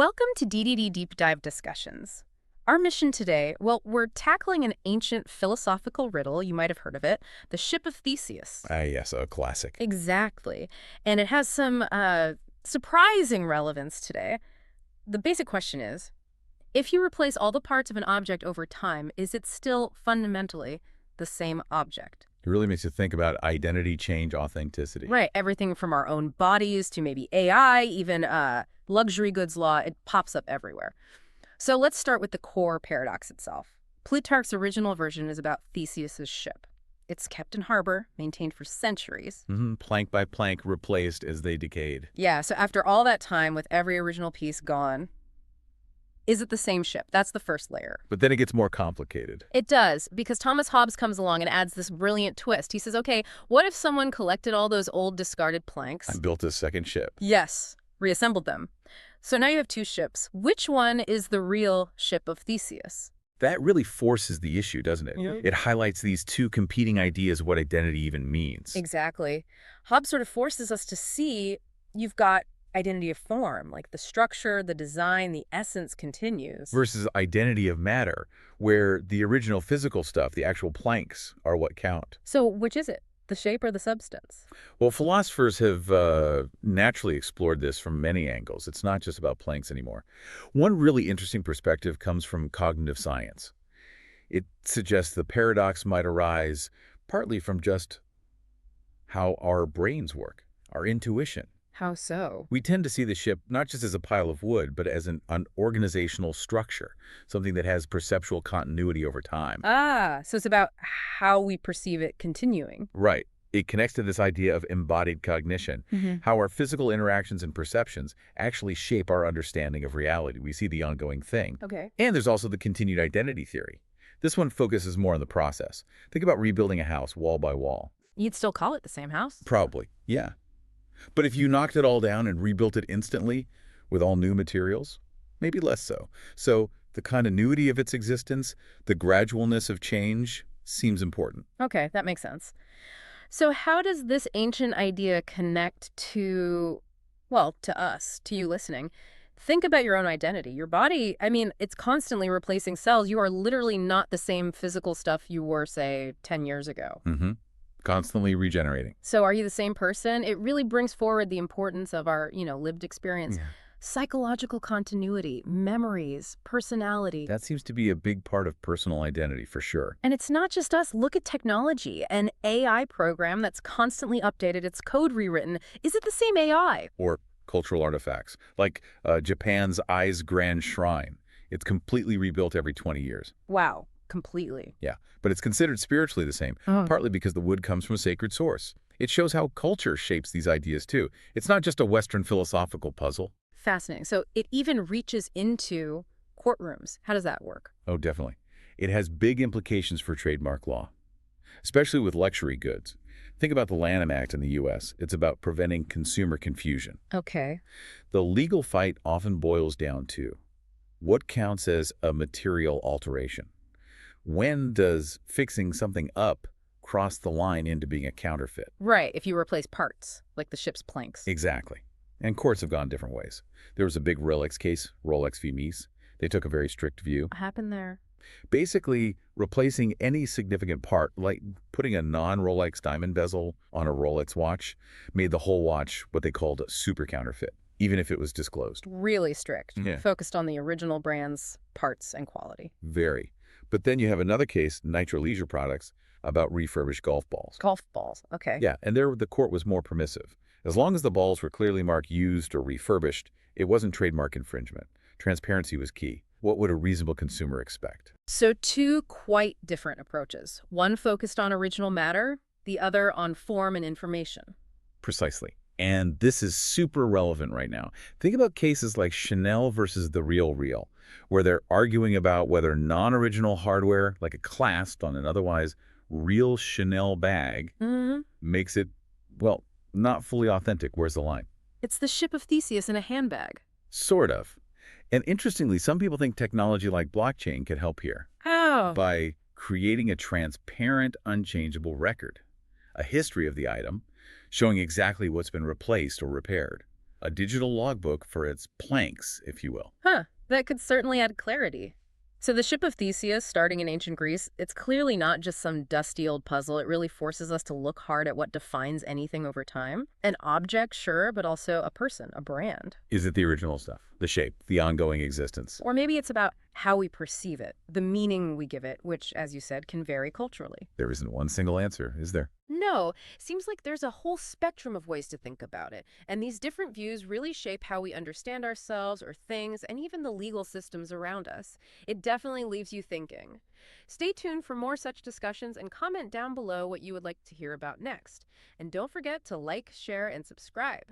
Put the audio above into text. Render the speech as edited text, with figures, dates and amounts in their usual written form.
Welcome to DDD Deep Dive Discussions. Our mission today, well, we're tackling an ancient philosophical riddle, you might have heard of it, the Ship of Theseus. Yes, a classic. Exactly. And it has some surprising relevance today. The basic question is, if you replace all the parts of an object over time, is it still fundamentally the same object? It really makes you think about identity change, authenticity. Right. Everything from our own bodies to maybe AI, even luxury goods law, it pops up everywhere. So let's start with the core paradox itself. Plutarch's original version is about Theseus's ship. It's kept in harbor, maintained for centuries. Plank by plank replaced as they decayed. Yeah, so after all that time, with every original piece gone, is it the same ship? That's the first layer. But then it gets more complicated. It does, because Thomas Hobbes comes along and adds this brilliant twist. He says, okay, what if someone collected all those old discarded planks? I built a second ship. Yes, reassembled them. So now you have two ships. Which one is the real Ship of Theseus? That really forces the issue, doesn't it? Yeah. It highlights these two competing ideas of what identity even means. Exactly. Hobbes sort of forces us to see you've got identity of form, like the structure, the design, the essence continues. Versus identity of matter, where the original physical stuff, the actual planks, are what count. So which is it? The shape or the substance? Well, philosophers have naturally explored this from many angles. It's not just about planks anymore. One really interesting perspective comes from cognitive science. It suggests the paradox might arise partly from just how our brains work, our intuition. How so? We tend to see the ship not just as a pile of wood, but as an organizational structure, something that has perceptual continuity over time. Ah, so it's about how we perceive it continuing. Right. It connects to this idea of embodied cognition, how our physical interactions and perceptions actually shape our understanding of reality. We see the ongoing thing. Okay. And there's also the continued identity theory. This one focuses more on the process. Think about rebuilding a house wall by wall. You'd still call it the same house? Probably, yeah. But if you knocked it all down and rebuilt it instantly with all new materials, maybe less so. So the continuity of its existence, the gradualness of change seems important. Okay, that makes sense. So how does this ancient idea connect to, well, to us, to you listening? Think about your own identity. Your body, I mean, it's constantly replacing cells. You are literally not the same physical stuff you were, say, 10 years ago. Constantly regenerating. So are you the same person? It really brings forward the importance of our, lived experience. Yeah. Psychological continuity, memories, personality. That seems to be a big part of personal identity, for sure. And it's not just us. Look at technology. An AI program that's constantly updated, its code rewritten. Is it the same AI? Or cultural artifacts, like Japan's Ai's Grand Shrine. It's completely rebuilt every 20 years. Wow. Completely. Yeah, but it's considered spiritually the same, partly because the wood comes from a sacred source. It shows how culture shapes these ideas, too. It's not just a Western philosophical puzzle. Fascinating. So it even reaches into courtrooms. How does that work? Oh, definitely. It has big implications for trademark law, especially with luxury goods. Think about the Lanham Act in the U.S. It's about preventing consumer confusion. Okay. The legal fight often boils down to what counts as a material alteration. When does fixing something up cross the line into being a counterfeit? Right, if you replace parts, like the ship's planks. Exactly. And courts have gone different ways. There was a big Rolex case, Rolex v. Mies. They took a very strict view. What happened there? Basically, replacing any significant part, like putting a non-Rolex diamond bezel on a Rolex watch, made the whole watch what they called a super counterfeit, even if it was disclosed. Really strict. Yeah. Focused on the original brand's parts and quality. Very. But then you have another case, Nitro Leisure Products, about refurbished golf balls. Golf balls. Okay. Yeah, and there the court was more permissive. As long as the balls were clearly marked used or refurbished, it wasn't trademark infringement. Transparency was key. What would a reasonable consumer expect? So two quite different approaches. One focused on original matter, the other on form and information. Precisely. And this is super relevant right now. Think about cases like Chanel versus the Real, where they're arguing about whether non-original hardware, like a clasp on an otherwise real Chanel bag, makes it, well, not fully authentic. Where's the line? It's the Ship of Theseus in a handbag. Sort of. And interestingly, some people think technology like blockchain could help here. Oh. By creating a transparent, unchangeable record, a history of the item, showing exactly what's been replaced or repaired. a digital logbook for its planks, if you will. Huh, that could certainly add clarity. So the Ship of Theseus, starting in ancient Greece, it's clearly not just some dusty old puzzle. It really forces us to look hard at what defines anything over time. An object, sure, but also a person, a brand. Is it the original stuff? The shape, the ongoing existence? Or maybe it's about how we perceive it, the meaning we give it, which, as you said, can vary culturally. There isn't one single answer, is there? No, seems like there's a whole spectrum of ways to think about it, and these different views really shape how we understand ourselves or things and even the legal systems around us. It definitely leaves you thinking. Stay tuned for more such discussions and comment down below what you would like to hear about next. And don't forget to like, share, and subscribe.